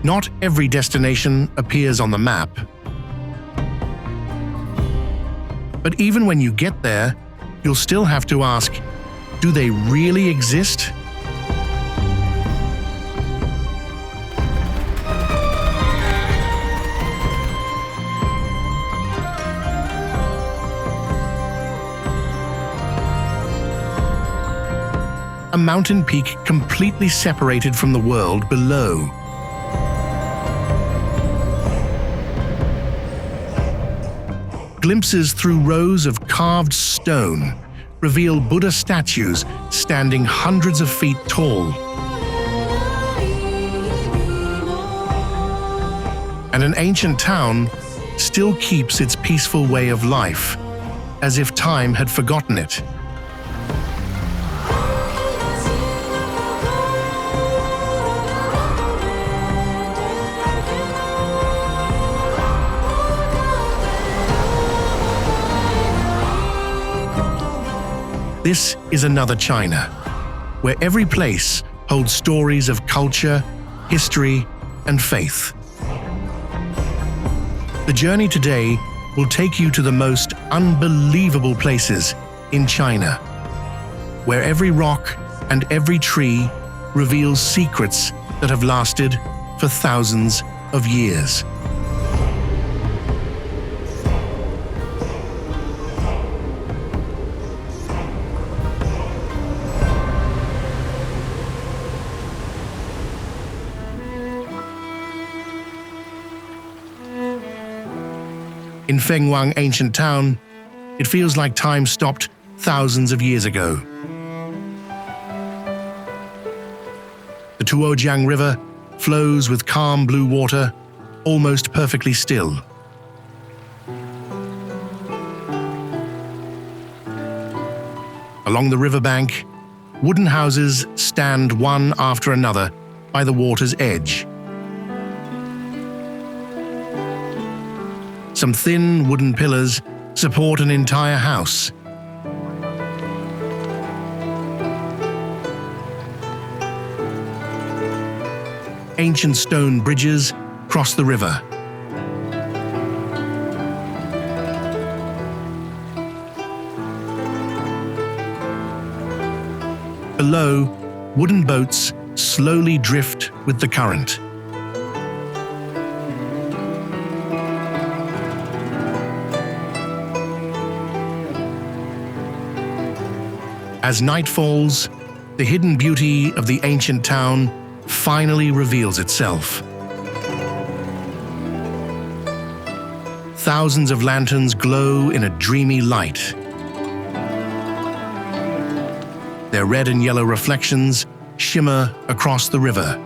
Not every destination appears on the map. But even when you get there, you'll still have to ask, do they really exist? A mountain peak completely separated from the world below. Glimpses through rows of carved stone reveal Buddha statues standing hundreds of feet tall. And an ancient town still keeps its peaceful way of life, as if time had forgotten it. This is another China, where every place holds stories of culture, history, and faith. The journey today will take you to the most unbelievable places in China, where every rock and every tree reveals secrets that have lasted for thousands of years. In Fenghuang ancient town, it feels like time stopped thousands of years ago. The Tuojiang River flows with calm blue water, almost perfectly still. Along the riverbank, wooden houses stand one after another by the water's edge. Some thin wooden pillars support an entire house. Ancient stone bridges cross the river. Below, wooden boats slowly drift with the current. As night falls, the hidden beauty of the ancient town finally reveals itself. Thousands of lanterns glow in a dreamy light. Their red and yellow reflections shimmer across the river.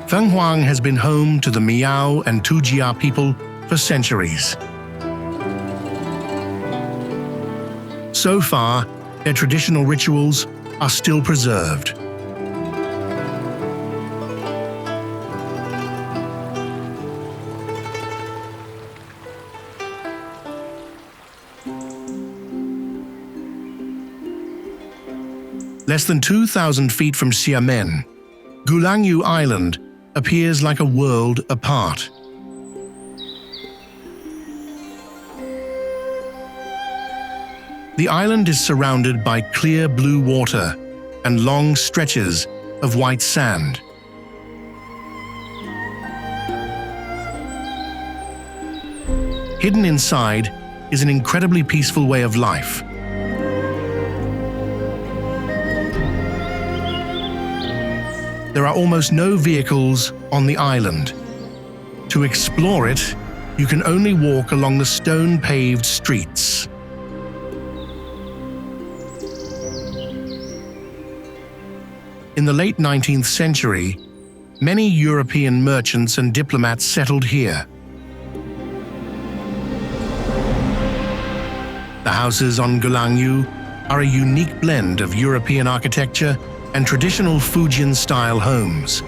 Fenghuang has been home to the Miao and Tujia people for centuries. So far, their traditional rituals are still preserved. Less than 2,000 feet from Xiamen, Gulangyu Island appears like a world apart. The island is surrounded by clear blue water and long stretches of white sand. Hidden inside is an incredibly peaceful way of life. There are almost no vehicles on the island. To explore it, you can only walk along the stone-paved streets. In the late 19th century, many European merchants and diplomats settled here. The houses on Gulangyu are a unique blend of European architecture and traditional Fujian-style homes.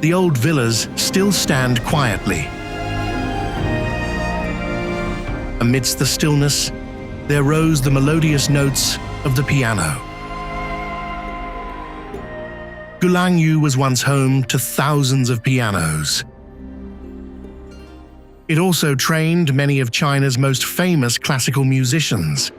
the old villas still stand quietly. Amidst the stillness, there rose the melodious notes of the piano. Gulangyu was once home to thousands of pianos. It also trained many of China's most famous classical musicians.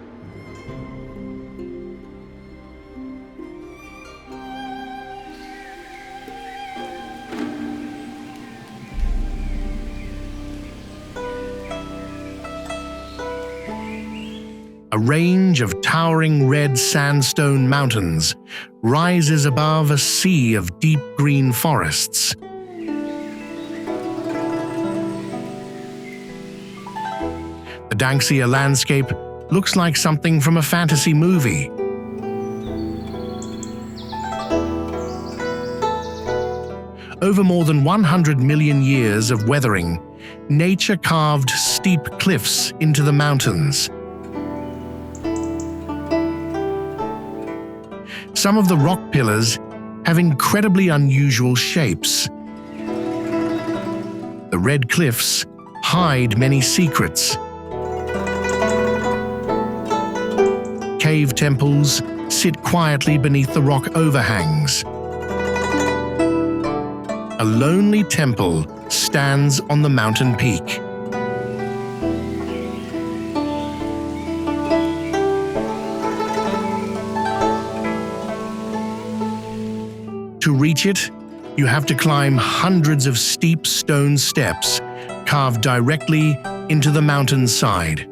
A range of towering red sandstone mountains rises above a sea of deep green forests. The Danxia landscape looks like something from a fantasy movie. Over more than 100 million years of weathering, nature carved steep cliffs into the mountains. Some of the rock pillars have incredibly unusual shapes. The red cliffs hide many secrets. Cave temples sit quietly beneath the rock overhangs. A lonely temple stands on the mountain peak. To reach it, you have to climb hundreds of steep stone steps carved directly into the mountain's side.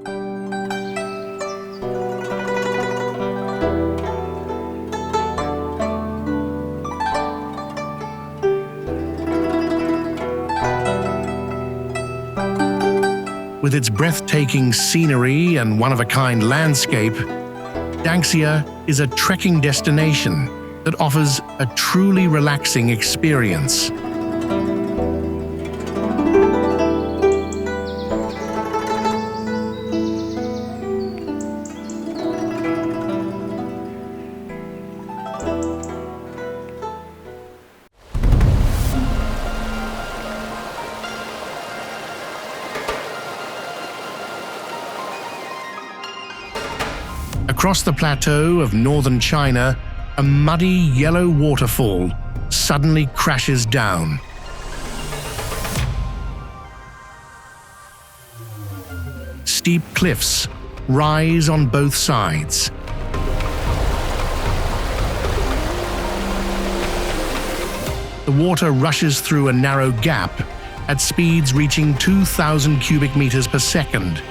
With its breathtaking scenery and one-of-a-kind landscape, Danxia is a trekking destination that offers a truly relaxing experience. Across the plateau of northern China, a muddy yellow waterfall suddenly crashes down. Steep cliffs rise on both sides. The water rushes through a narrow gap at speeds reaching 2,000 cubic meters per second.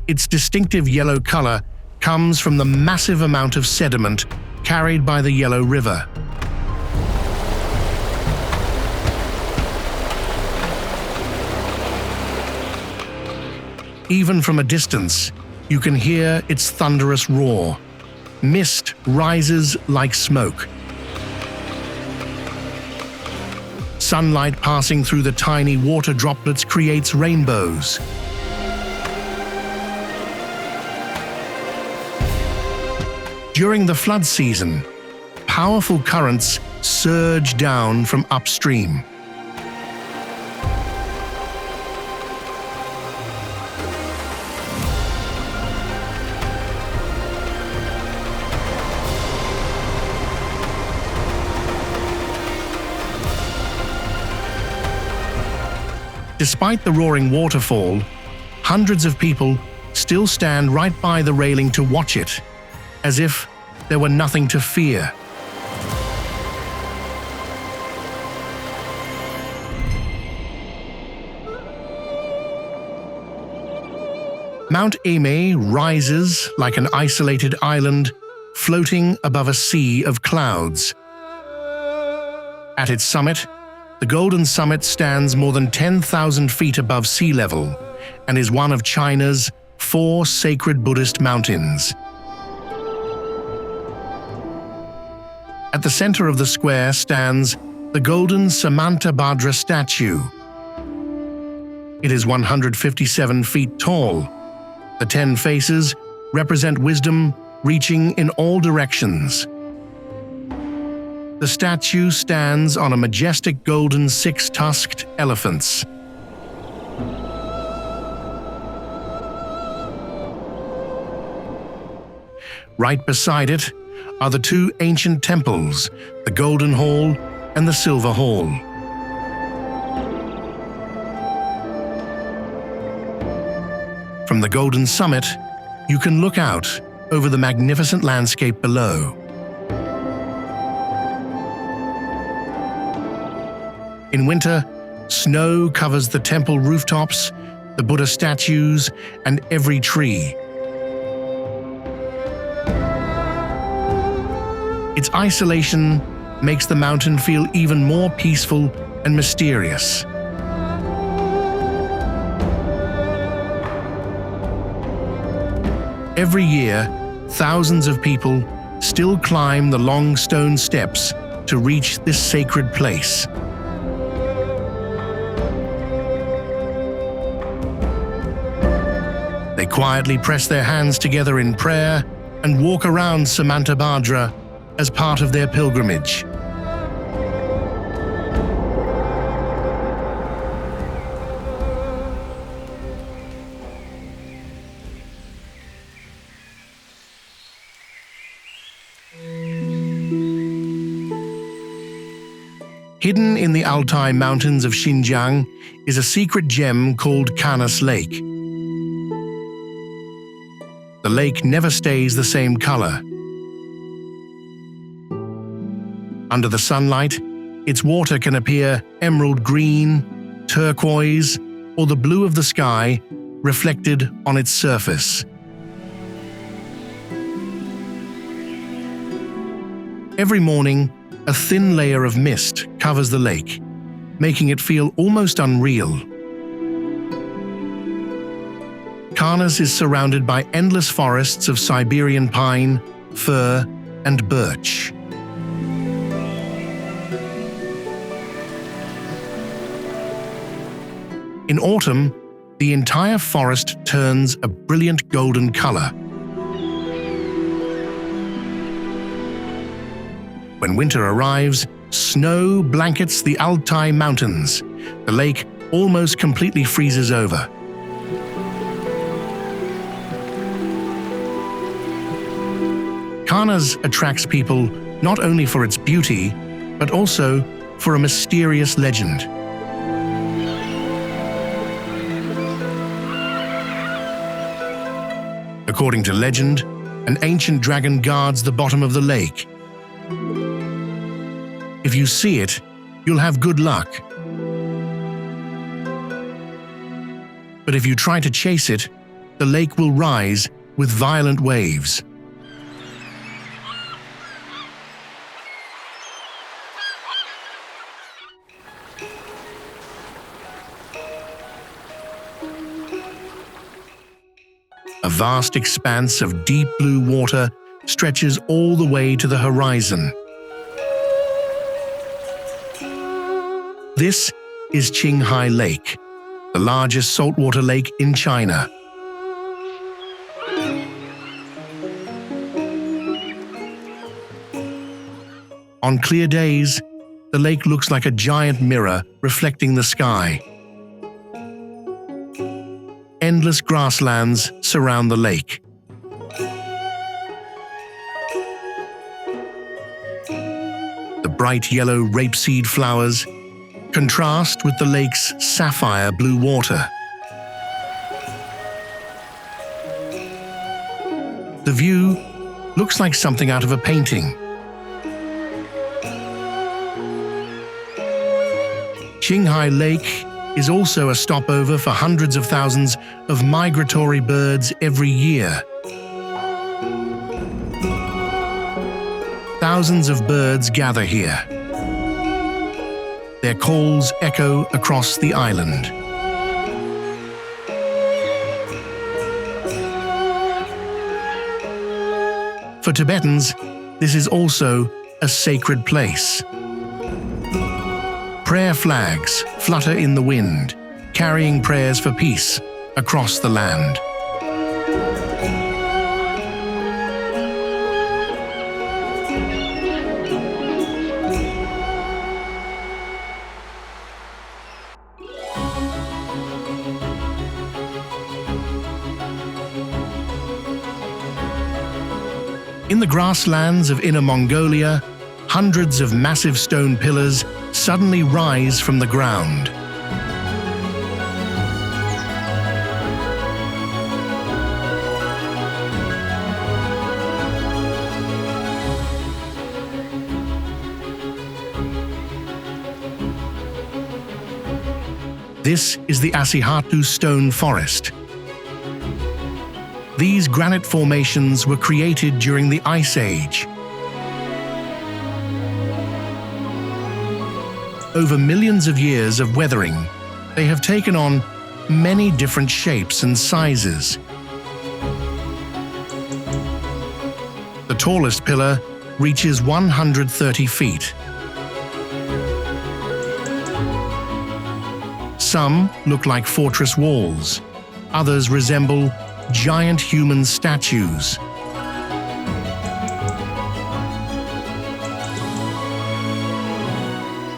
Its distinctive yellow color comes from the massive amount of sediment carried by the Yellow River. Even from a distance, you can hear its thunderous roar. Mist rises like smoke. Sunlight passing through the tiny water droplets creates rainbows. During the flood season, powerful currents surge down from upstream. Despite the roaring waterfall, hundreds of people still stand right by the railing to watch it, as if there were nothing to fear. Mount Emei rises like an isolated island floating above a sea of clouds. At its summit, the Golden Summit stands more than 10,000 feet above sea level and is one of China's 4 sacred Buddhist mountains. At the center of the square stands the golden Samantabhadra statue. It is 157 feet tall. The 10 faces represent wisdom reaching in all directions. the statue stands on a majestic golden six-tusked elephant. Right beside it are the two ancient temples, the Golden Hall and the Silver Hall. From the Golden Summit, you can look out over the magnificent landscape below. In winter, snow covers the temple rooftops, the Buddha statues, and every tree. Its isolation makes the mountain feel even more peaceful and mysterious. Every year, thousands of people still climb the long stone steps to reach this sacred place. They quietly press their hands together in prayer and walk around Samantabhadra as part of their pilgrimage. Hidden in the Altai Mountains of Xinjiang is a secret gem called Kanas Lake. The lake never stays the same color. Under the sunlight, its water can appear emerald green, turquoise, or the blue of the sky reflected on its surface. Every morning, a thin layer of mist covers the lake, making it feel almost unreal. Kanas is surrounded by endless forests of Siberian pine, fir, and birch. In autumn, the entire forest turns a brilliant golden color. When winter arrives, snow blankets the Altai Mountains. The lake almost completely freezes over. Kanas attracts people not only for its beauty, but also for a mysterious legend. According to legend, an ancient dragon guards the bottom of the lake. If you see it, you'll have good luck. But if you try to chase it, the lake will rise with violent waves. A vast expanse of deep blue water stretches all the way to the horizon. This is Qinghai Lake, the largest saltwater lake in China. On clear days, the lake looks like a giant mirror reflecting the sky. Endless grasslands surround the lake. The bright yellow rapeseed flowers contrast with the lake's sapphire blue water. The view looks like something out of a painting. Qinghai Lake is also a stopover for hundreds of thousands of migratory birds every year. Thousands of birds gather here. Their calls echo across the island. For Tibetans, this is also a sacred place. Prayer flags flutter in the wind, carrying prayers for peace across the land. the grasslands of Inner Mongolia, hundreds of massive stone pillars suddenly rise from the ground. This is the Asihatu stone forest. These granite formations were created during the Ice Age. Over millions of years of weathering, they have taken on many different shapes and sizes. The tallest pillar reaches 130 feet. Some look like fortress walls, others resemble giant human statues.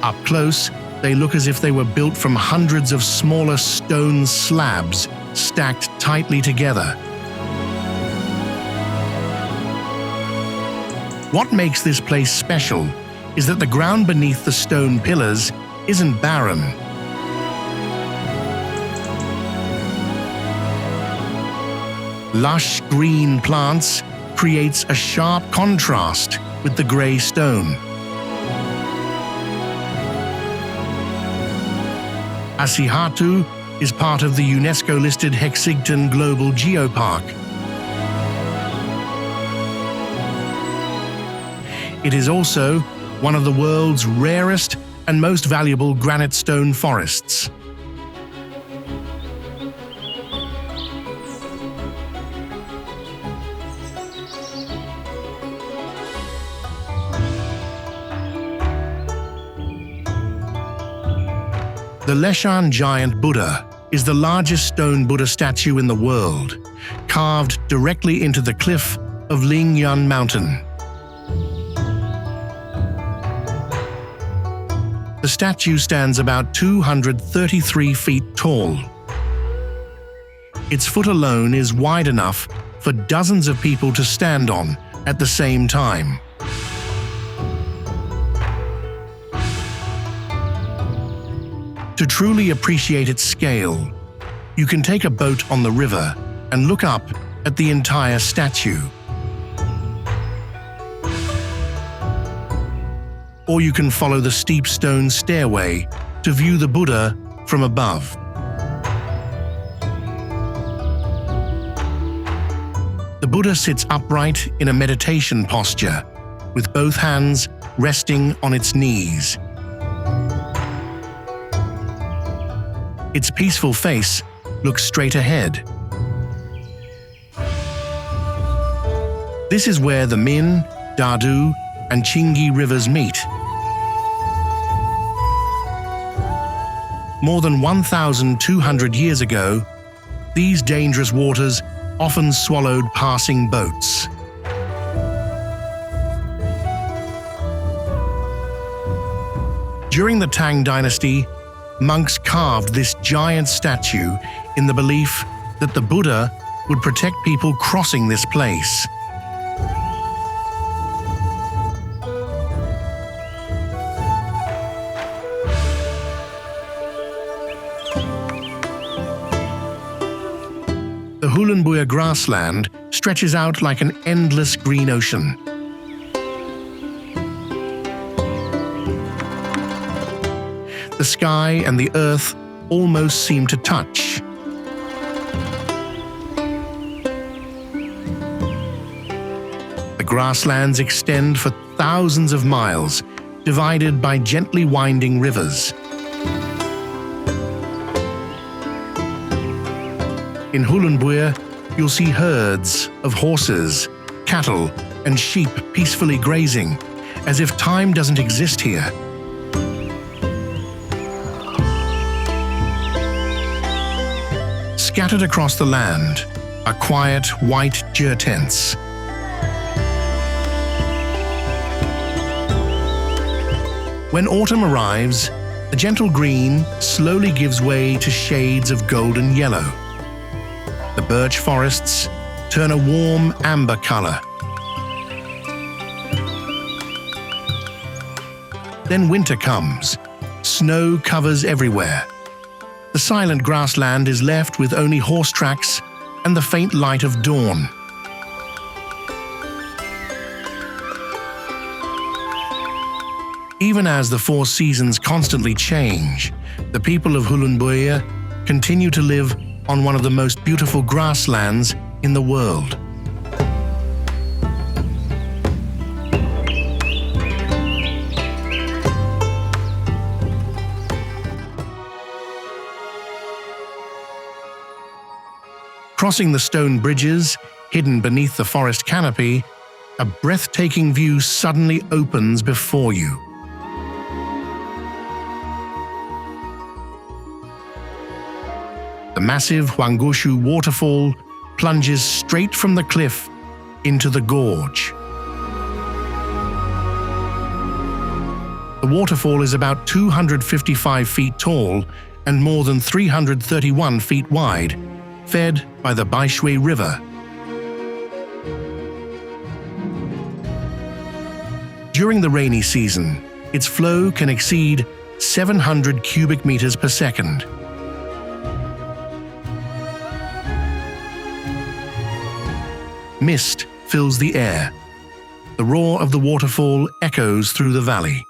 Up close, they look as if they were built from hundreds of smaller stone slabs stacked tightly together. What makes this place special is that the ground beneath the stone pillars isn't barren. Lush green plants creates a sharp contrast with the grey stone. Asihatu is part of the UNESCO-listed Xixi Global Geopark. It is also one of the world's rarest and most valuable granite stone forests. The Leshan giant Buddha is the largest stone Buddha statue in the world, carved directly into the cliff of Lingyuan Mountain. The statue stands about 233 feet tall. Its foot alone is wide enough for dozens of people to stand on at the same time. To truly appreciate its scale, you can take a boat on the river and look up at the entire statue. Or you can follow the steep stone stairway to view the Buddha from above. The Buddha sits upright in a meditation posture, with both hands resting on its knees. Its peaceful face looks straight ahead. This is where the Min, Dadu, and Qingyi rivers meet. More than 1,200 years ago, these dangerous waters often swallowed passing boats. During the Tang Dynasty, monks carved this giant statue in the belief that the Buddha would protect people crossing this place. The Hulunbuir Grassland stretches out like an endless green ocean. The sky and the earth almost seem to touch. The grasslands extend for thousands of miles, divided by gently winding rivers. In Hulunbuir, you'll see herds of horses, cattle, and sheep peacefully grazing, as if time doesn't exist here. Scattered across the land are quiet white jur tents. When autumn arrives, the gentle green slowly gives way to shades of golden yellow. The birch forests turn a warm amber color. Then winter comes. Snow covers everywhere. The silent grassland is left with only horse tracks and the faint light of dawn. Even as the four seasons constantly change, the people of Hulunbuir continue to live on one of the most beautiful grasslands in the world. Crossing the stone bridges, hidden beneath the forest canopy, a breathtaking view suddenly opens before you. The massive Huangguoshu Waterfall plunges straight from the cliff into the gorge. The waterfall is about 255 feet tall and more than 331 feet wide, fed by the Baishui River. During the rainy season, its flow can exceed 700 cubic meters per second. Mist fills the air. The roar of the waterfall echoes through the valley.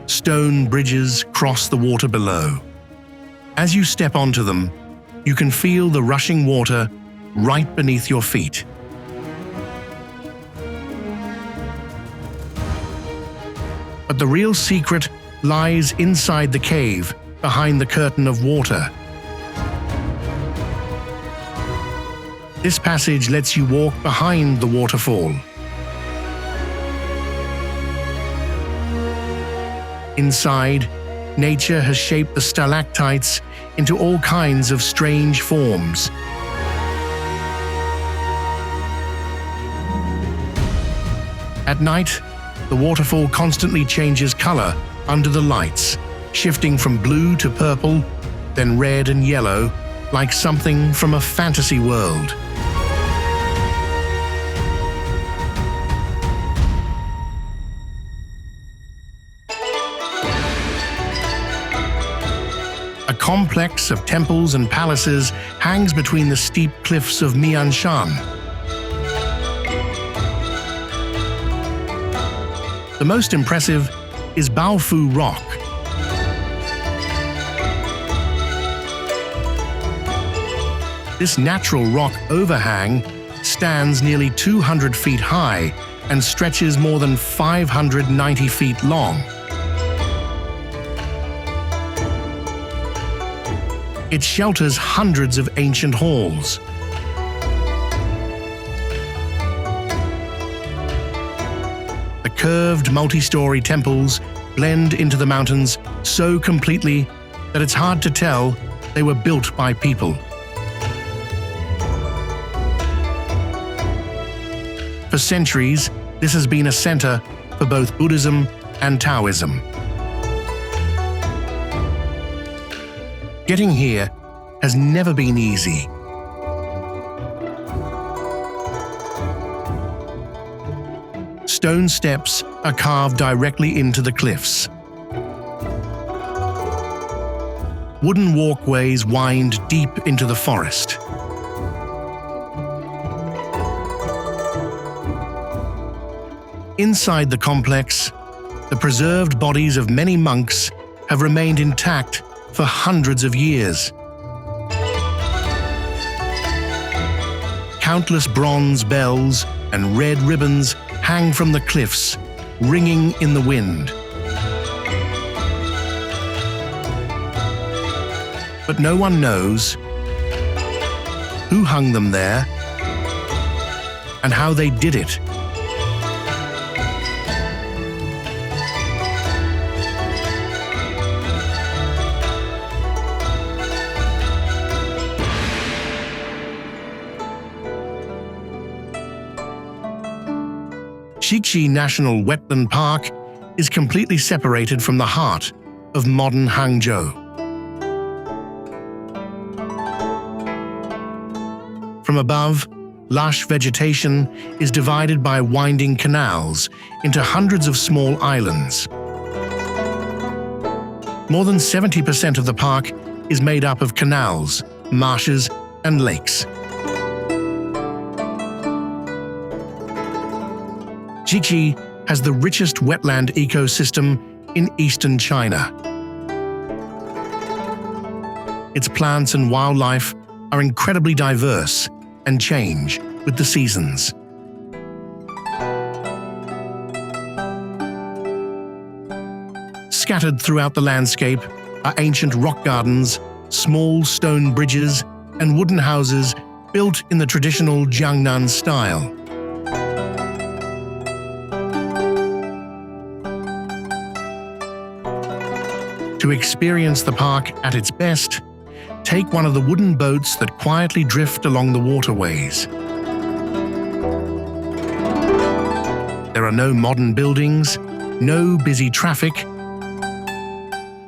Stone bridges cross the water below. As you step onto them, you can feel the rushing water right beneath your feet. But the real secret lies inside the cave, behind the curtain of water. This passage lets you walk behind the waterfall. Inside, nature has shaped the stalactites into all kinds of strange forms. At night, the waterfall constantly changes color under the lights, shifting from blue to purple, then red and yellow, like something from a fantasy world. A complex of temples and palaces hangs between the steep cliffs of Mianshan. The most impressive is Baofu Rock. This natural rock overhang stands nearly 200 feet high and stretches more than 590 feet long. It shelters hundreds of ancient halls. The curved multi-story temples blend into the mountains so completely that it's hard to tell they were built by people. For centuries, this has been a center for both Buddhism and Taoism. Getting here has never been easy. Stone steps are carved directly into the cliffs. Wooden walkways wind deep into the forest. Inside the complex, the preserved bodies of many monks have remained intact for hundreds of years. Countless bronze bells and red ribbons hang from the cliffs, ringing in the wind. But no one knows who hung them there and how they did it. Xixi National Wetland Park is completely separated from the heart of modern Hangzhou. From above, lush vegetation is divided by winding canals into hundreds of small islands. More than 70% of the park is made up of canals, marshes, and lakes. Xixi has the richest wetland ecosystem in eastern China. Its plants and wildlife are incredibly diverse and change with the seasons. Scattered throughout the landscape are ancient rock gardens, small stone bridges, and wooden houses built in the traditional Jiangnan style. To experience the park at its best, take one of the wooden boats that quietly drift along the waterways. There are no modern buildings, no busy traffic,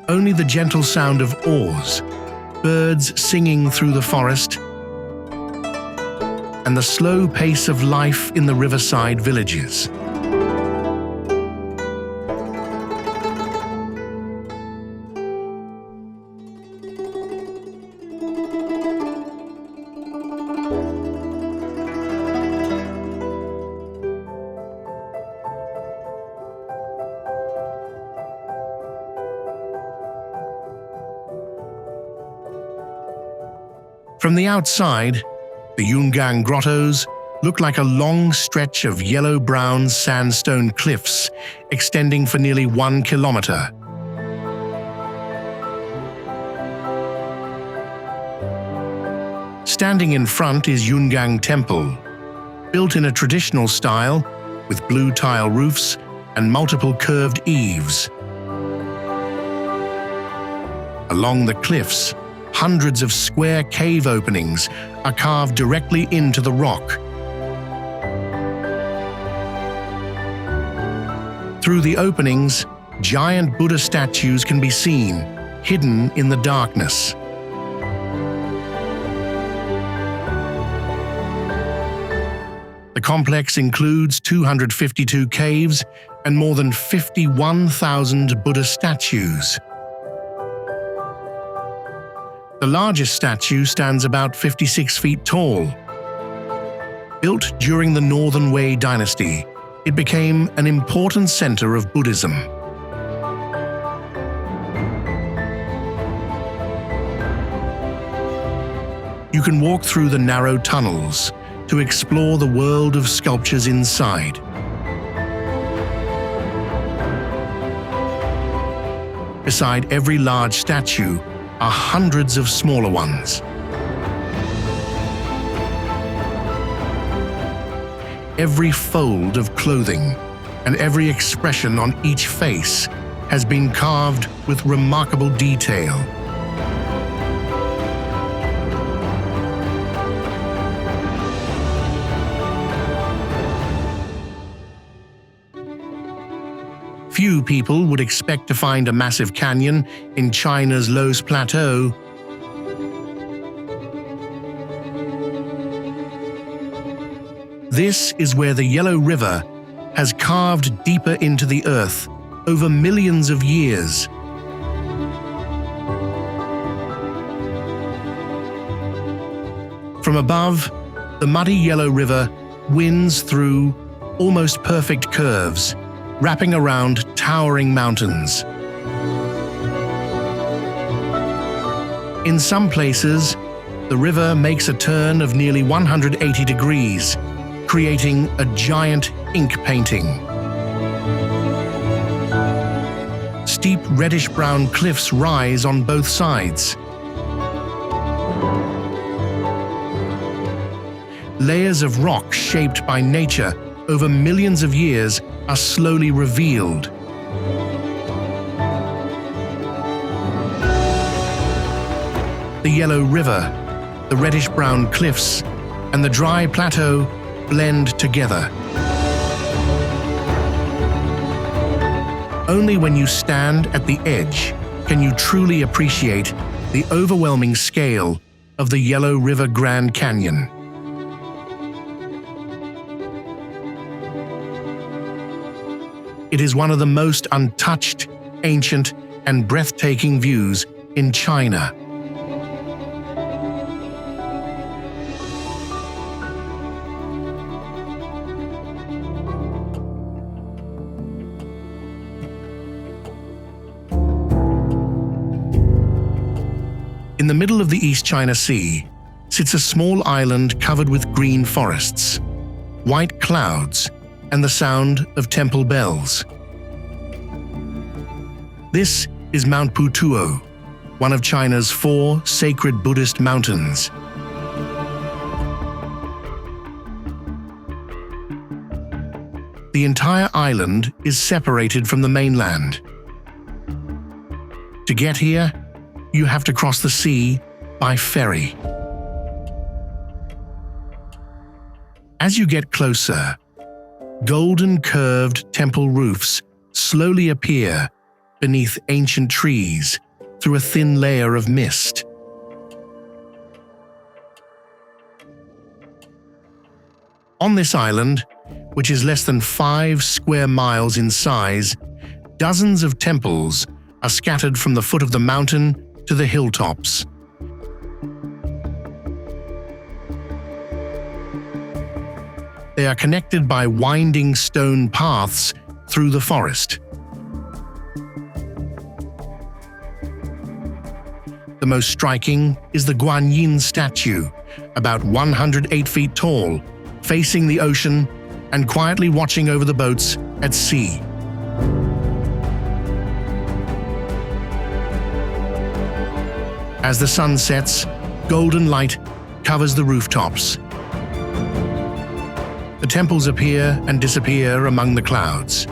only the gentle sound of oars, birds singing through the forest, and the slow pace of life in the riverside villages. From the outside, the Yungang Grottoes look like a long stretch of yellow-brown sandstone cliffs extending for nearly 1 kilometer. Standing in front is Yungang Temple, built in a traditional style with blue tile roofs and multiple curved eaves. Along the cliffs, hundreds of square cave openings are carved directly into the rock. Through the openings, giant Buddha statues can be seen, hidden in the darkness. The complex includes 252 caves and more than 51,000 Buddha statues. The largest statue stands about 56 feet tall. Built during the Northern Wei dynasty, it became an important center of Buddhism. You can walk through the narrow tunnels to explore the world of sculptures inside. Beside every large statue are hundreds of smaller ones. Every fold of clothing and every expression on each face has been carved with remarkable detail. Few people would expect to find a massive canyon in China's Loess Plateau. This is where the Yellow River has carved deeper into the earth over millions of years. From above, the muddy Yellow River winds through almost perfect curves, wrapping around towering mountains. In some places, the river makes a turn of nearly 180 degrees, creating a giant ink painting. Steep reddish-brown cliffs rise on both sides. Layers of rock shaped by nature over millions of years are slowly revealed. The Yellow River, the reddish-brown cliffs, and the dry plateau blend together. Only when you stand at the edge can you truly appreciate the overwhelming scale of the Yellow River Grand Canyon. it is one of the most untouched, ancient, and breathtaking views in China. In the middle of the East China Sea sits a small island covered with green forests, white clouds, and the sound of temple bells. This is Mount Putuo, one of China's 4 sacred Buddhist mountains. The entire island is separated from the mainland. To get here, you have to cross the sea by ferry. As you get closer, golden curved temple roofs slowly appear beneath ancient trees through a thin layer of mist. On this island, which is less than 5 square miles in size, dozens of temples are scattered from the foot of the mountain to the hilltops. They are connected by winding stone paths through the forest. The most striking is the Guanyin statue, about 108 feet tall, facing the ocean and quietly watching over the boats at sea. As the sun sets, golden light covers the rooftops. The temples appear and disappear among the clouds.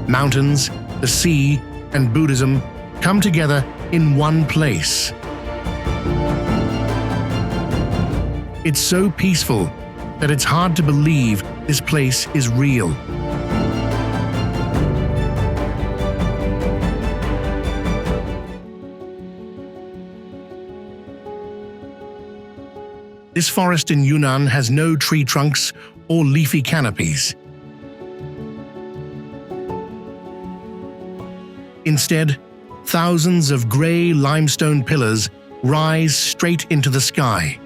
Mountains, the sea, and Buddhism come together in one place. It's so peaceful that it's hard to believe this place is real. This forest in Yunnan has no tree trunks or leafy canopies. Instead, thousands of grey limestone pillars rise straight into the sky.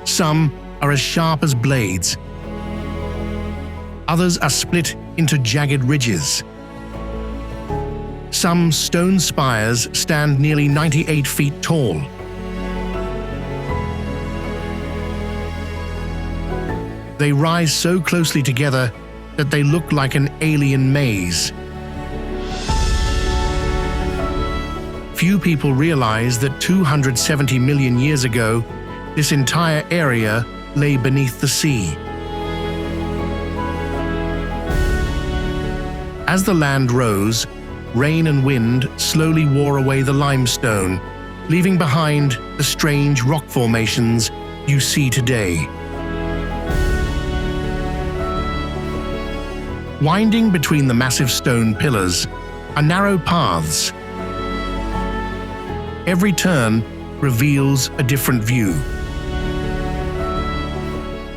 Some are as sharp as blades. Others are split into jagged ridges. Some stone spires stand nearly 98 feet tall. They rise so closely together that they look like an alien maze. Few people realize that 270 million years ago, this entire area lay beneath the sea. As the land rose, rain and wind slowly wore away the limestone, leaving behind the strange rock formations you see today. Winding between the massive stone pillars are narrow paths. Every turn reveals a different view.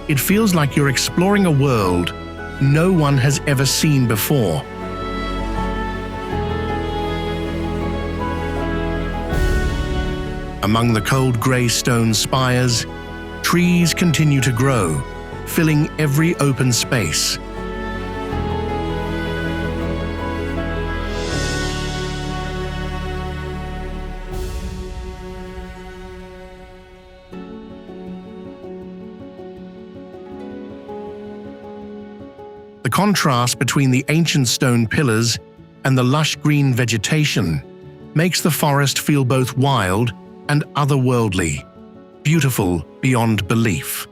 It feels like you're exploring a world no one has ever seen before. Among the cold grey stone spires, trees continue to grow, filling every open space. The contrast between the ancient stone pillars and the lush green vegetation makes the forest feel both wild and otherworldly, beautiful beyond belief.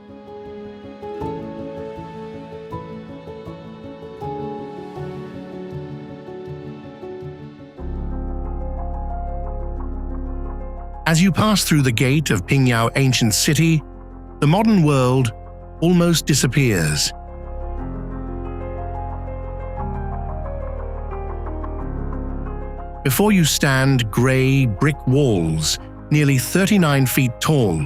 As you pass through the gate of Pingyao ancient city, the modern world almost disappears. Before you stand grey brick walls nearly 39 feet tall.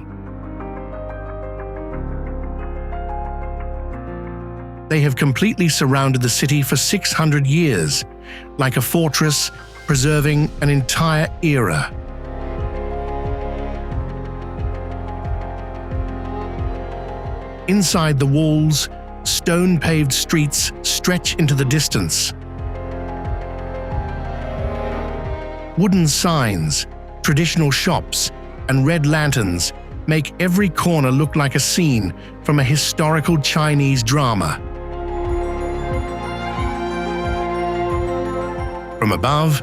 They have completely surrounded the city for 600 years, like a fortress preserving an entire era. Inside the walls, stone-paved streets stretch into the distance. Wooden signs, traditional shops, and red lanterns make every corner look like a scene from a historical Chinese drama. From above,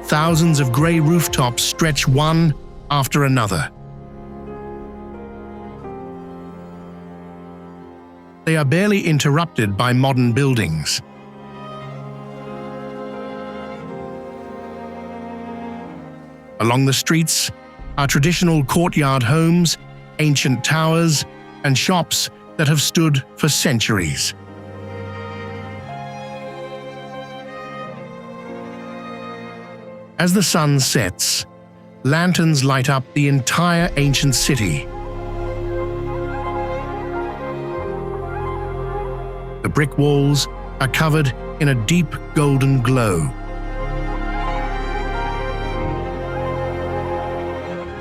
thousands of grey rooftops stretch one after another. They are barely interrupted by modern buildings. Along the streets are traditional courtyard homes, ancient towers, and shops that have stood for centuries. As the sun sets, lanterns light up the entire ancient city. The brick walls are covered in a deep golden glow.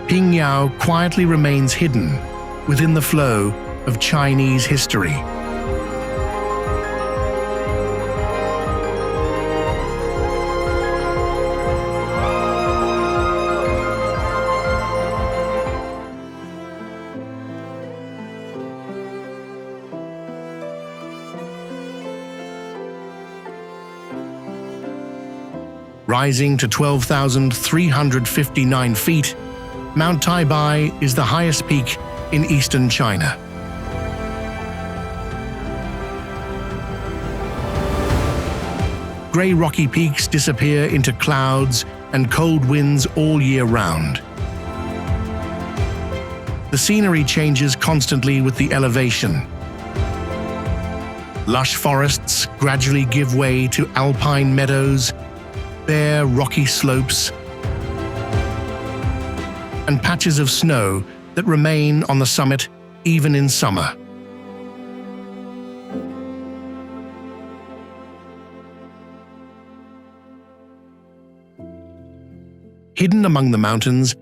Pingyao quietly remains hidden within the flow of Chinese history. Rising to 12,359 feet, Mount Taibai is the highest peak in eastern China. Grey rocky peaks disappear into clouds and cold winds all year round. The scenery changes constantly with the elevation. Lush forests gradually give way to alpine meadows, bare rocky slopes, and patches of snow that remain on the summit even in summer. Hidden among the mountains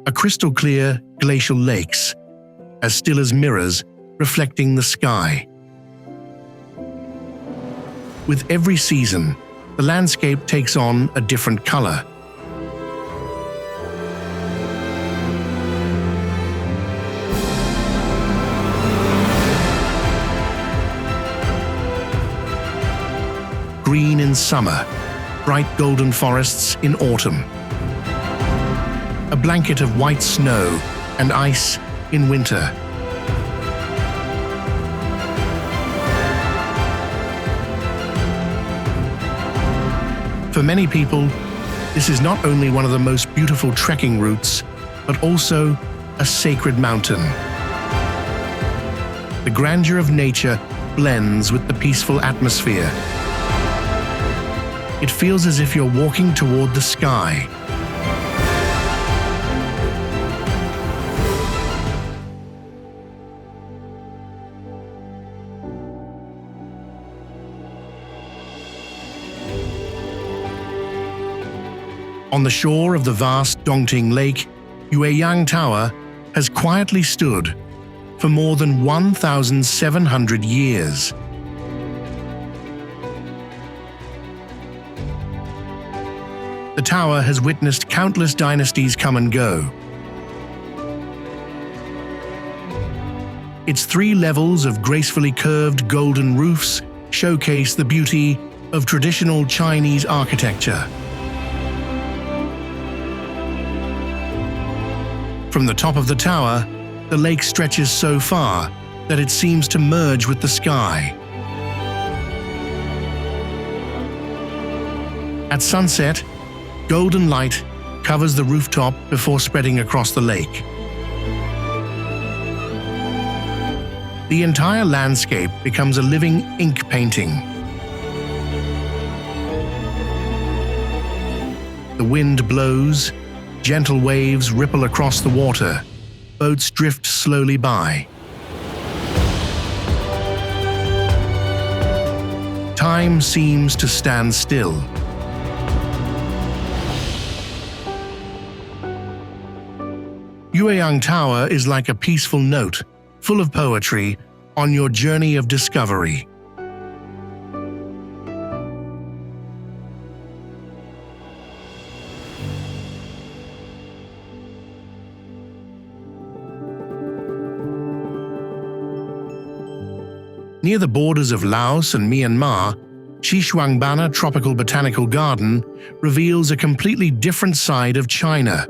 are crystal-clear glacial lakes, as still as mirrors reflecting the sky. With every season, the landscape takes on a different color. Green in summer, bright golden forests in autumn. A blanket of white snow and ice in winter. For many people, this is not only one of the most beautiful trekking routes, but also a sacred mountain. The grandeur of nature blends with the peaceful atmosphere. It feels as if you're walking toward the sky. On the shore of the vast Dongting Lake, Yueyang Tower has quietly stood for more than 1,700 years. The tower has witnessed countless dynasties come and go. Its 3 levels of gracefully curved golden roofs showcase the beauty of traditional Chinese architecture. From the top of the tower, the lake stretches so far that it seems to merge with the sky. At sunset, golden light covers the rooftop before spreading across the lake. The entire landscape becomes a living ink painting. The wind blows, Gentle waves ripple across the water. Boats drift slowly by. Time seems to stand still. Yueyang Tower is like a peaceful note, full of poetry, on your journey of discovery. Near the borders of Laos and Myanmar, Xishuangbanna Tropical Botanical Garden reveals a completely different side of China.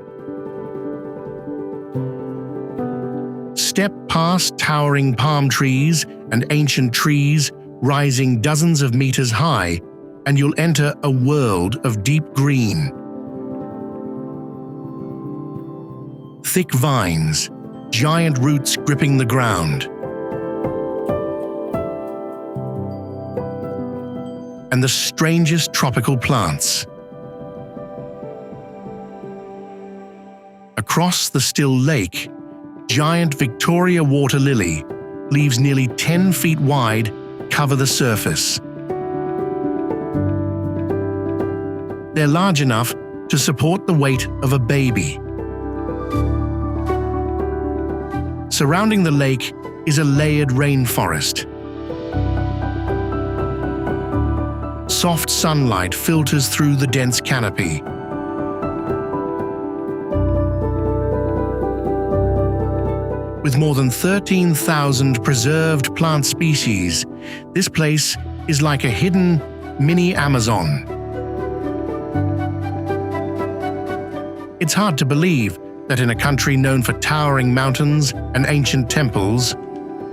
Step past towering palm trees and ancient trees rising dozens of meters high, and you'll enter a world of deep green. Thick vines, giant roots gripping the ground, and the strangest tropical plants. Across the still lake, giant Victoria water lily, leaves nearly 10 feet wide, cover the surface. They're large enough to support the weight of a baby. Surrounding the lake is a layered rainforest. Soft sunlight filters through the dense canopy. With more than 13,000 preserved plant species, this place is like a hidden mini Amazon. It's hard to believe that in a country known for towering mountains and ancient temples,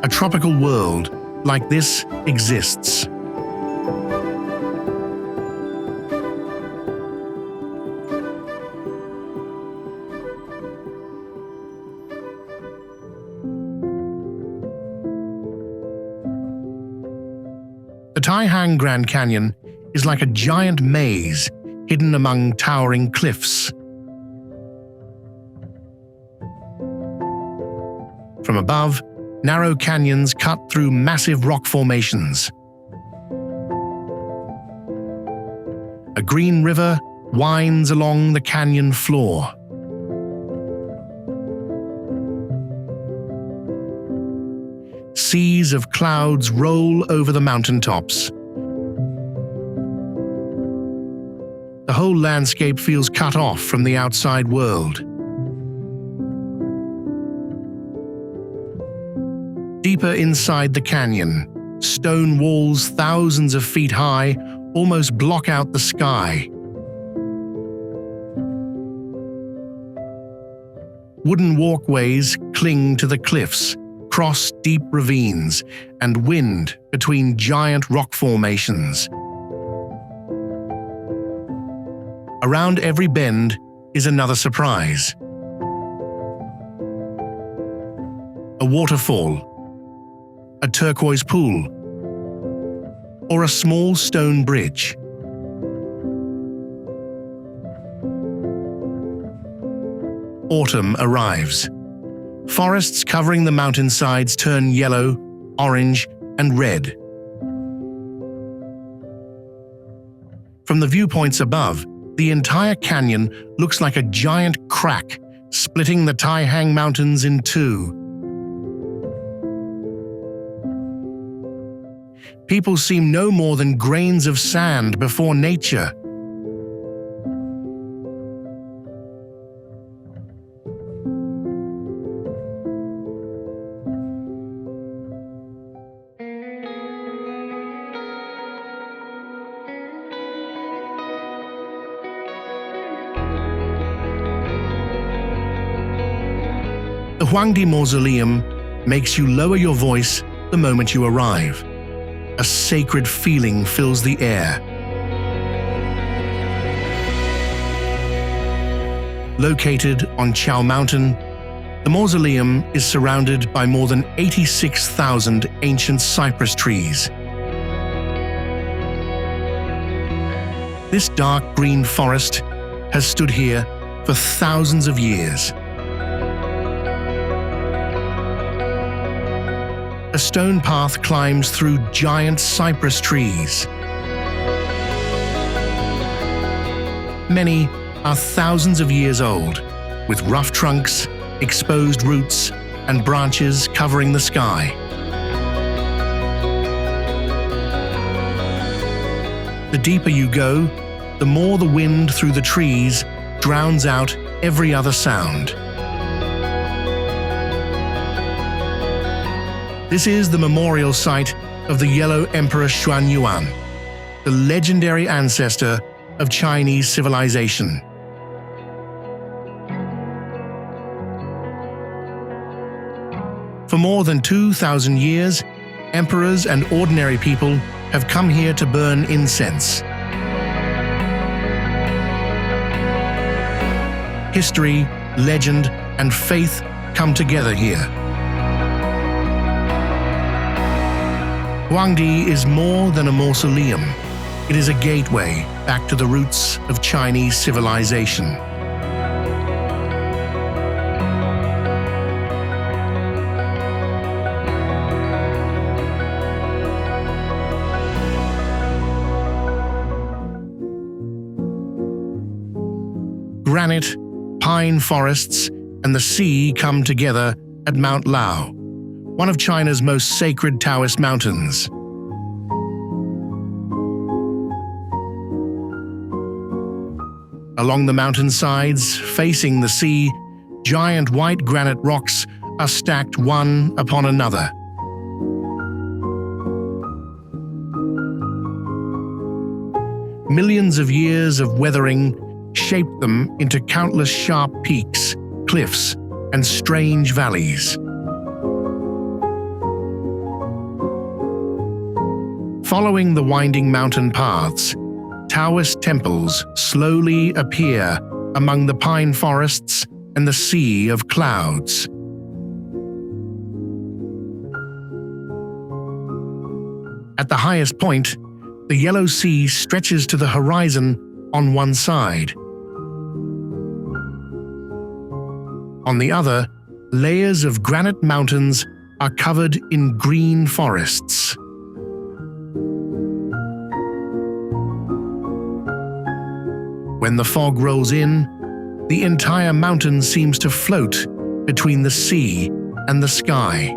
a tropical world like this exists. The Taihang Grand Canyon is like a giant maze hidden among towering cliffs. From above, narrow canyons cut through massive rock formations. A green river winds along the canyon floor. Seas of clouds roll over the mountaintops. The whole landscape feels cut off from the outside world. Deeper inside the canyon, stone walls thousands of feet high almost block out the sky. Wooden walkways cling to the cliffs, cross deep ravines, and wind between giant rock formations. Around every bend is another surprise. A waterfall, a turquoise pool, or a small stone bridge. Autumn arrives. Forests covering the mountainsides turn yellow, orange, and red. From the viewpoints above, the entire canyon looks like a giant crack, splitting the Taihang Mountains in two. People seem no more than grains of sand before nature. The Huangdi Mausoleum makes you lower your voice the moment you arrive. A sacred feeling fills the air. Located on Chao Mountain, the mausoleum is surrounded by more than 86,000 ancient cypress trees. This dark green forest has stood here for thousands of years. A stone path climbs through giant cypress trees. Many are thousands of years old, with rough trunks, exposed roots, and branches covering the sky. The deeper you go, the more the wind through the trees drowns out every other sound. This is the memorial site of the Yellow Emperor Xuanyuan, the legendary ancestor of Chinese civilization. For more than 2,000 years, emperors and ordinary people have come here to burn incense. History, legend, and faith come together here. Huangdi is more than a mausoleum. It is a gateway back to the roots of Chinese civilization. Granite, pine forests, and the sea come together at Mount Lao, one of China's most sacred Taoist mountains. Along the mountainsides, facing the sea, giant white granite rocks are stacked one upon another. Millions of years of weathering shaped them into countless sharp peaks, cliffs, and strange valleys. Following the winding mountain paths, Taoist temples slowly appear among the pine forests and the sea of clouds. At the highest point, the Yellow Sea stretches to the horizon on one side. On the other, layers of granite mountains are covered in green forests. When the fog rolls in, the entire mountain seems to float between the sea and the sky.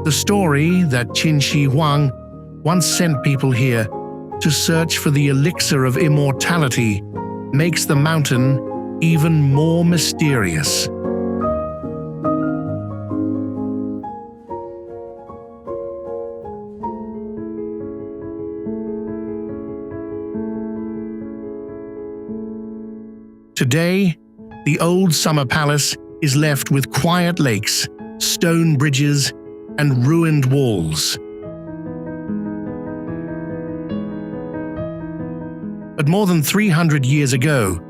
The story that Qin Shi Huang once sent people here to search for the elixir of immortality makes the mountain even more mysterious. Today, the old summer palace is left with quiet lakes, stone bridges, and ruined walls. But more than 300 years ago,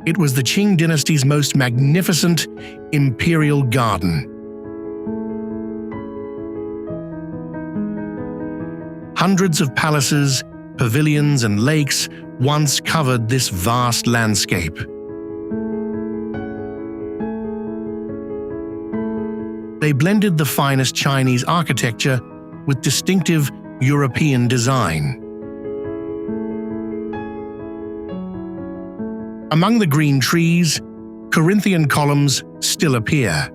it was the Qing dynasty's most magnificent imperial garden. Hundreds of palaces, pavilions, and lakes once covered this vast landscape. They blended the finest Chinese architecture with distinctive European design. Among the green trees, Corinthian columns still appear.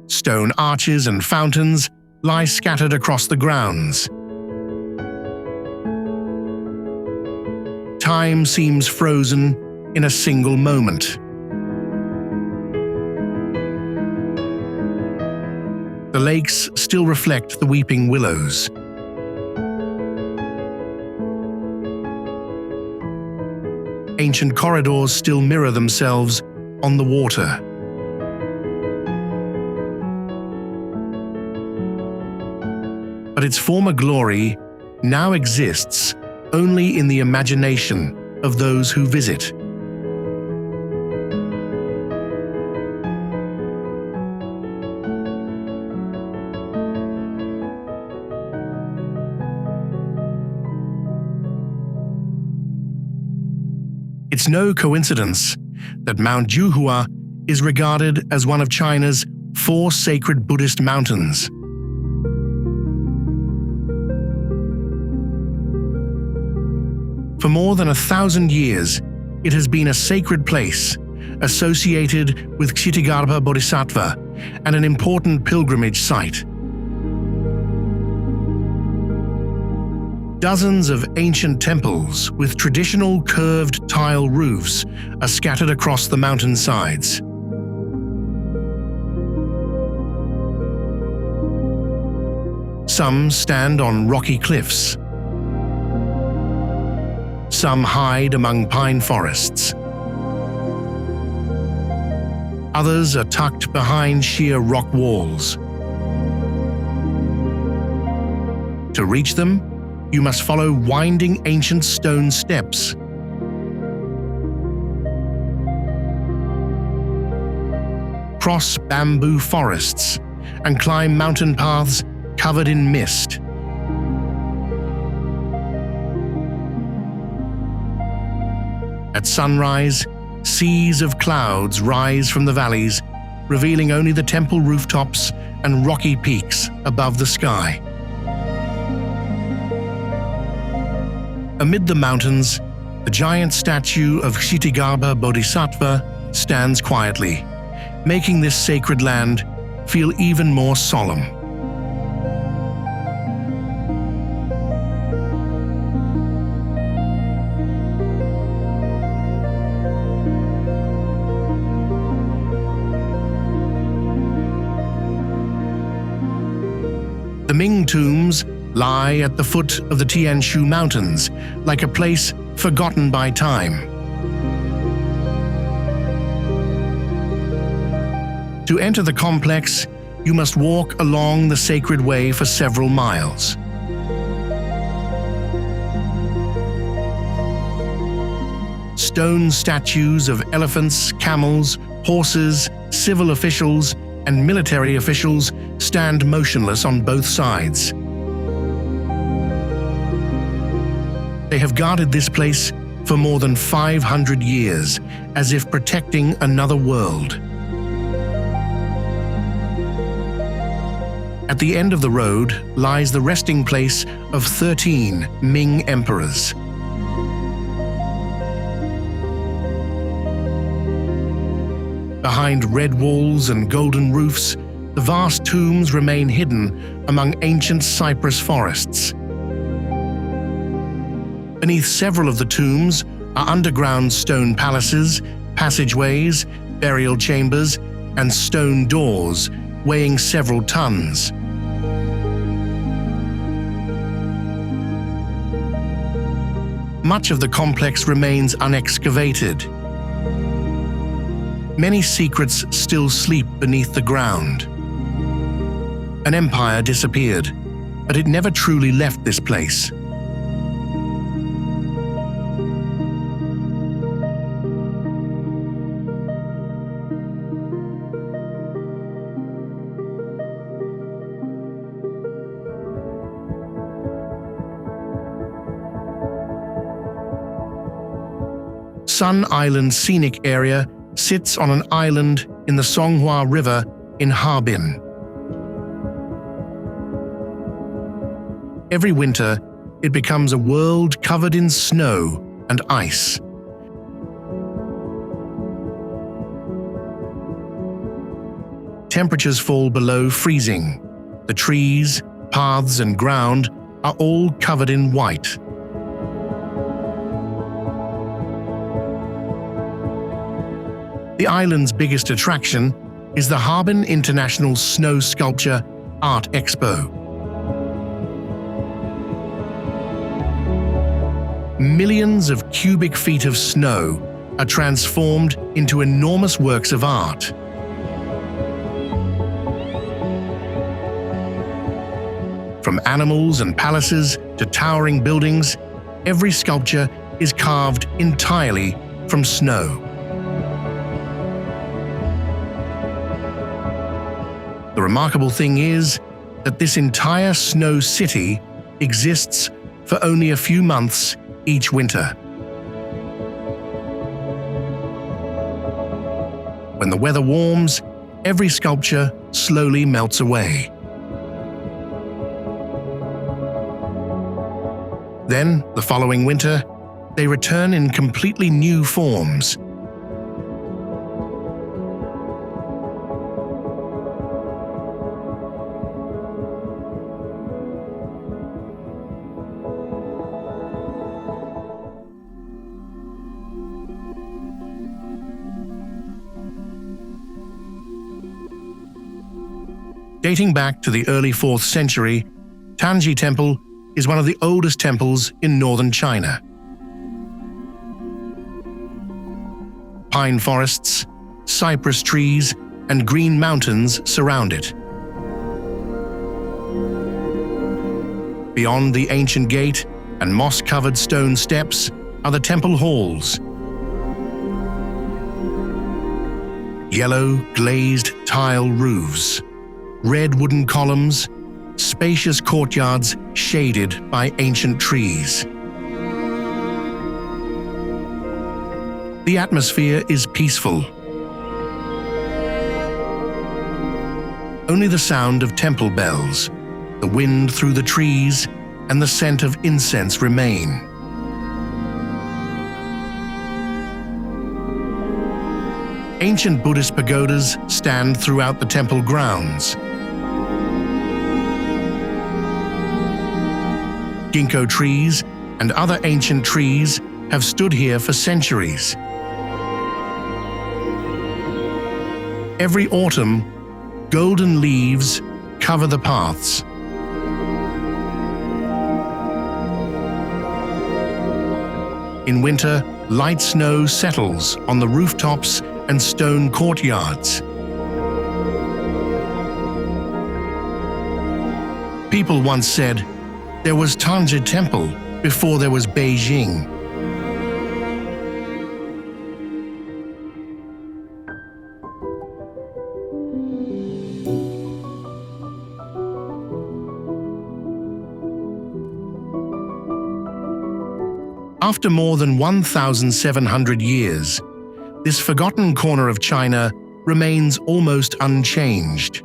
Stone arches and fountains lie scattered across the grounds. Time seems frozen in a single moment. The lakes still reflect the weeping willows. Ancient corridors still mirror themselves on the water. But its former glory now exists only in the imagination of those who visit. It's no coincidence that Mount Jiuhua is regarded as one of China's 4 sacred Buddhist mountains. For more than 1,000 years, it has been a sacred place associated with Kshitigarbha Bodhisattva and an important pilgrimage site. Dozens of ancient temples with traditional curved tile roofs are scattered across the mountainsides. Some stand on rocky cliffs. Some hide among pine forests. Others are tucked behind sheer rock walls. To reach them, you must follow winding ancient stone steps. Cross bamboo forests and climb mountain paths covered in mist. At sunrise, seas of clouds rise from the valleys, revealing only the temple rooftops and rocky peaks above the sky. Amid the mountains, the giant statue of Kshitigarbha Bodhisattva stands quietly, making this sacred land feel even more solemn. The Ming Tombs lie at the foot of the Tianshu Mountains, like a place forgotten by time. To enter the complex, you must walk along the sacred way for several miles. Stone statues of elephants, camels, horses, civil officials, and military officials stand motionless on both sides. They have guarded this place for more than 500 years, as if protecting another world. At the end of the road lies the resting place of 13 Ming emperors. Behind red walls and golden roofs, the vast tombs remain hidden among ancient cypress forests. Beneath several of the tombs are underground stone palaces, passageways, burial chambers, and stone doors weighing several tons. Much of the complex remains unexcavated. Many secrets still sleep beneath the ground. An empire disappeared, but it never truly left this place. Sun Island Scenic Area sits on an island in the Songhua River in Harbin. Every winter, it becomes a world covered in snow and ice. Temperatures fall below freezing. The trees, paths, and ground are all covered in white. The island's biggest attraction is the Harbin International Snow Sculpture Art Expo. Millions of cubic feet of snow are transformed into enormous works of art. From animals and palaces to towering buildings, every sculpture is carved entirely from snow. The remarkable thing is that this entire snow city exists for only a few months each winter. When the weather warms, every sculpture slowly melts away. Then, the following winter, they return in completely new forms. Dating back to the early 4th century, Tanzhe Temple is one of the oldest temples in northern China. Pine forests, cypress trees, and green mountains surround it. Beyond the ancient gate and moss-covered stone steps are the temple halls. Yellow, glazed tile roofs, red wooden columns, spacious courtyards shaded by ancient trees. The atmosphere is peaceful. Only the sound of temple bells, the wind through the trees, and the scent of incense remain. Ancient Buddhist pagodas stand throughout the temple grounds. Ginkgo trees and other ancient trees have stood here for centuries. Every autumn, golden leaves cover the paths. In winter, light snow settles on the rooftops and stone courtyards. People once said, there was Tanzhe Temple before there was Beijing. After more than 1,700 years, this forgotten corner of China remains almost unchanged.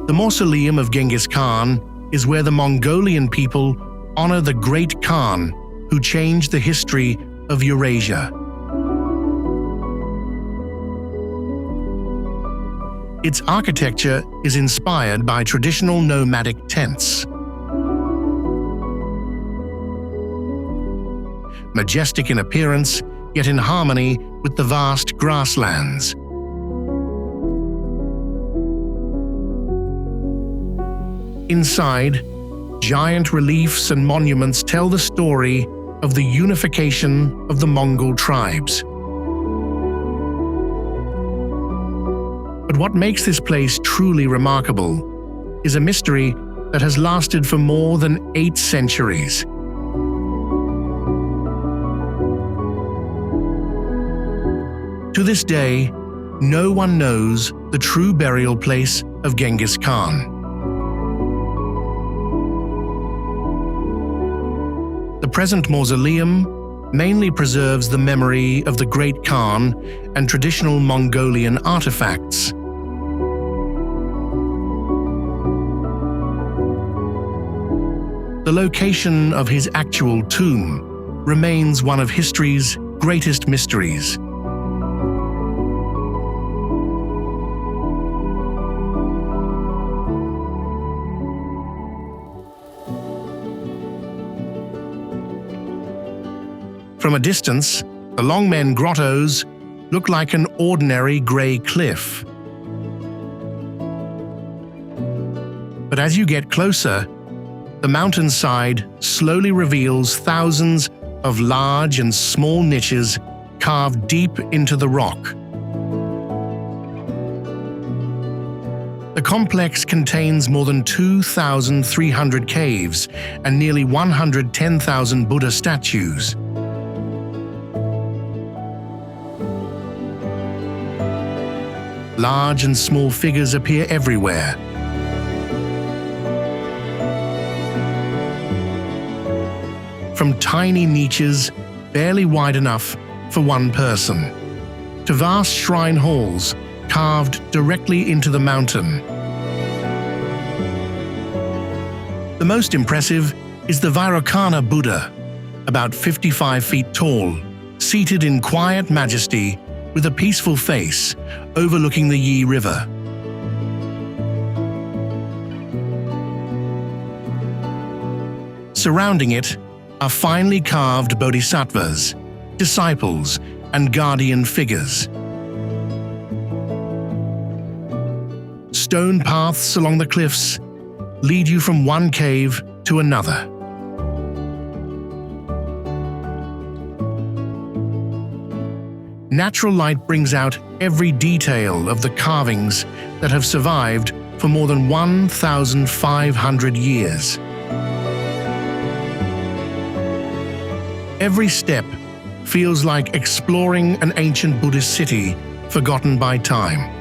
The mausoleum of Genghis Khan is where the Mongolian people honor the great Khan who changed the history of Eurasia. Its architecture is inspired by traditional nomadic tents. Majestic in appearance, yet in harmony with the vast grasslands. Inside, giant reliefs and monuments tell the story of the unification of the Mongol tribes. But what makes this place truly remarkable is a mystery that has lasted for more than 8 centuries. To this day, no one knows the true burial place of Genghis Khan. The present mausoleum mainly preserves the memory of the great Khan and traditional Mongolian artifacts. The location of his actual tomb remains one of history's greatest mysteries. From a distance, the Longmen Grottoes look like an ordinary grey cliff. But as you get closer, the mountainside slowly reveals thousands of large and small niches carved deep into the rock. The complex contains more than 2,300 caves and nearly 110,000 Buddha statues. Large and small figures appear everywhere. From tiny niches, barely wide enough for one person, to vast shrine halls carved directly into the mountain. The most impressive is the Vairocana Buddha, about 55 feet tall, seated in quiet majesty with a peaceful face overlooking the Yi River. Surrounding it are finely carved bodhisattvas, disciples, and guardian figures. Stone paths along the cliffs lead you from one cave to another. Natural light brings out every detail of the carvings that have survived for more than 1,500 years. Every step feels like exploring an ancient Buddhist city forgotten by time.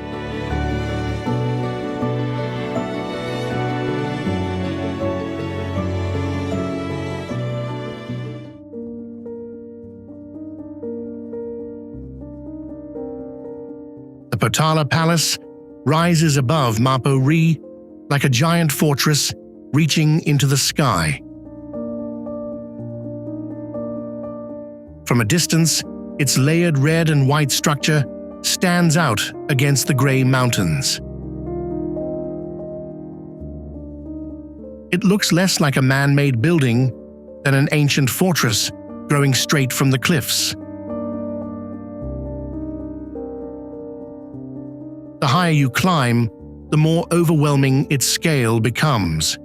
The Potala Palace rises above Mapo Ri like a giant fortress reaching into the sky. From a distance, its layered red and white structure stands out against the grey mountains. It looks less like a man-made building than an ancient fortress growing straight from the cliffs. The higher you climb, the more overwhelming its scale becomes.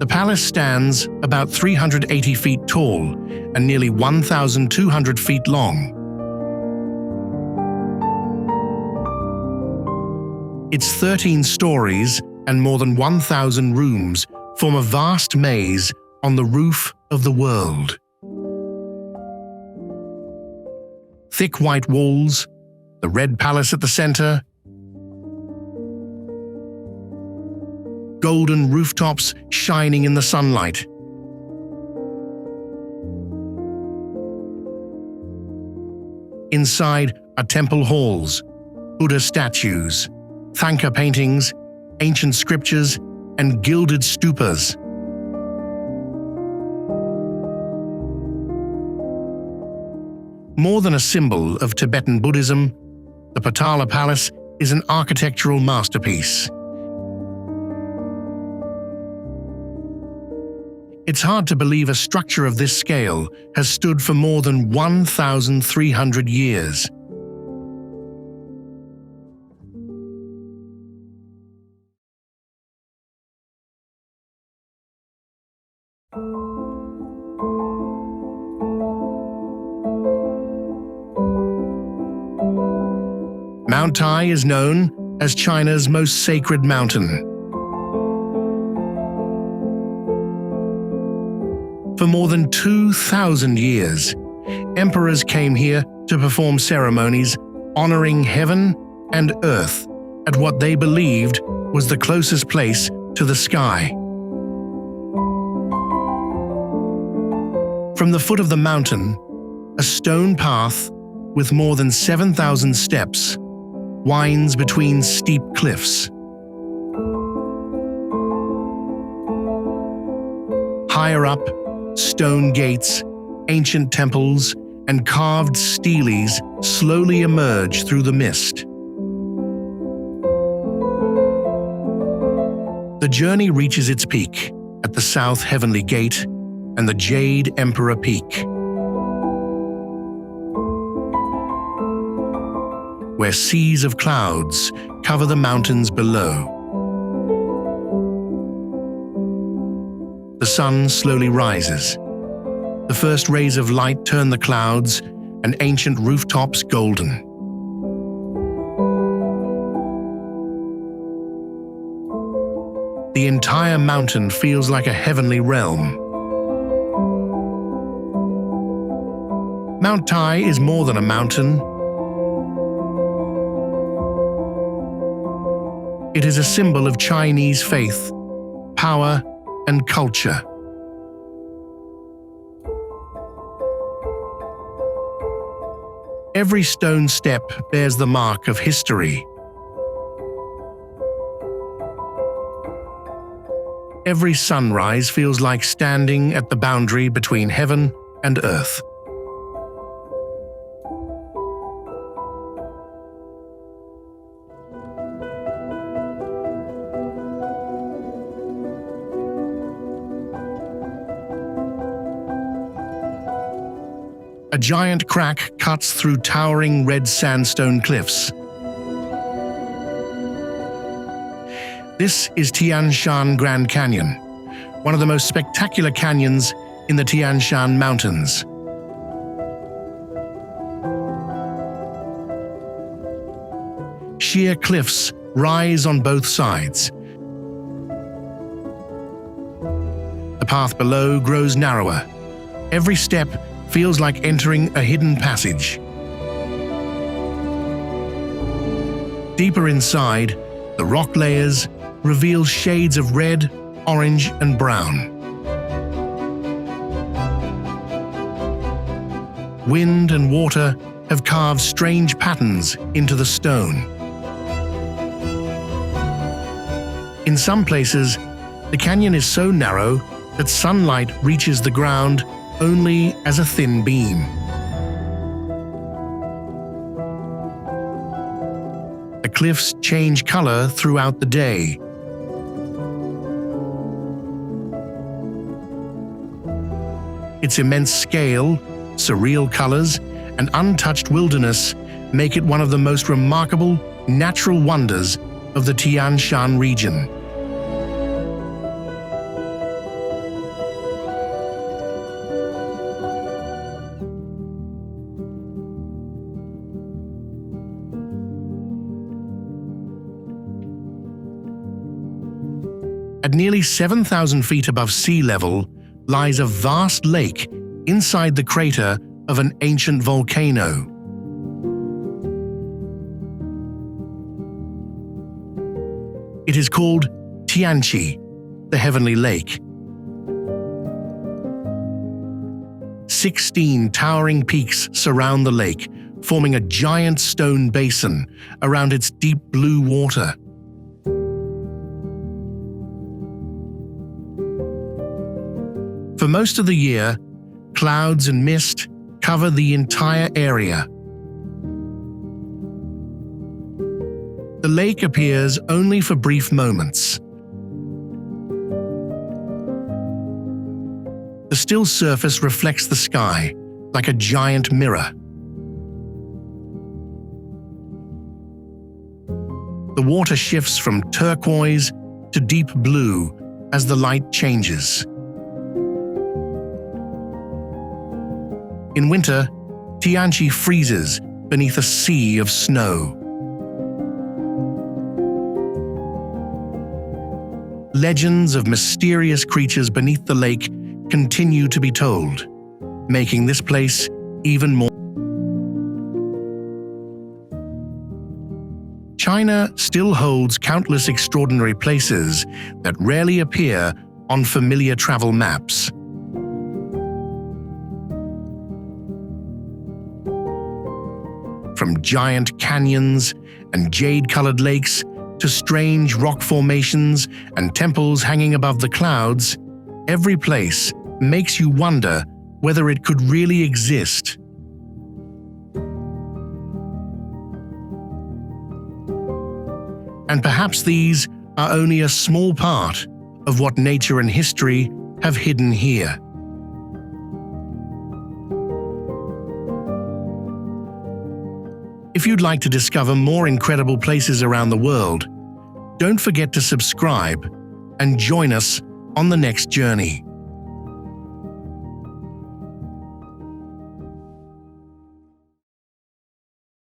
The palace stands about 380 feet tall and nearly 1,200 feet long. Its 13 stories and more than 1,000 rooms form a vast maze on the roof of the world. Thick white walls, the red palace at the center, golden rooftops shining in the sunlight. Inside are temple halls, Buddha statues, Thangka paintings, ancient scriptures, and gilded stupas. More than a symbol of Tibetan Buddhism, the Potala Palace is an architectural masterpiece. It's hard to believe a structure of this scale has stood for more than 1,300 years. Mount Tai is known as China's most sacred mountain. For more than 2,000 years, emperors came here to perform ceremonies honoring heaven and earth at what they believed was the closest place to the sky. From the foot of the mountain, a stone path with more than 7,000 steps winds between steep cliffs. Higher up, stone gates, ancient temples, and carved steles slowly emerge through the mist. The journey reaches its peak at the South Heavenly Gate and the Jade Emperor Peak, where seas of clouds cover the mountains below. The sun slowly rises. The first rays of light turn the clouds and ancient rooftops golden. the entire mountain feels like a heavenly realm. Mount Tai is more than a mountain. It is a symbol of Chinese faith, power, and culture. Every stone step bears the mark of history. Every sunrise feels like standing at the boundary between heaven and earth. A giant crack cuts through towering red sandstone cliffs. This is Tianshan Grand Canyon, one of the most spectacular canyons in the Tianshan Mountains. Sheer cliffs rise on both sides. The path below grows narrower. Every step feels like entering a hidden passage. Deeper inside, the rock layers reveal shades of red, orange, and brown. Wind and water have carved strange patterns into the stone. In some places, the canyon is so narrow that sunlight reaches the ground only as a thin beam. The cliffs change color throughout the day. Its immense scale, surreal colors, and untouched wilderness make it one of the most remarkable natural wonders of the Tianshan region. At nearly 7,000 feet above sea level lies a vast lake inside the crater of an ancient volcano. It is called Tianqi, the Heavenly Lake. 16 towering peaks surround the lake, forming a giant stone basin around its deep blue water. For most of the year, clouds and mist cover the entire area. The lake appears only for brief moments. The still surface reflects the sky like a giant mirror. The water shifts from turquoise to deep blue as the light changes. In winter, Tianqi freezes beneath a sea of snow. Legends of mysterious creatures beneath the lake continue to be told, making this place even more. China still holds countless extraordinary places that rarely appear on familiar travel maps. From giant canyons and jade-colored lakes to strange rock formations and temples hanging above the clouds, every place makes you wonder whether it could really exist. And perhaps these are only a small part of what nature and history have hidden here. If you'd like to discover more incredible places around the world, don't forget to subscribe and join us on the next journey.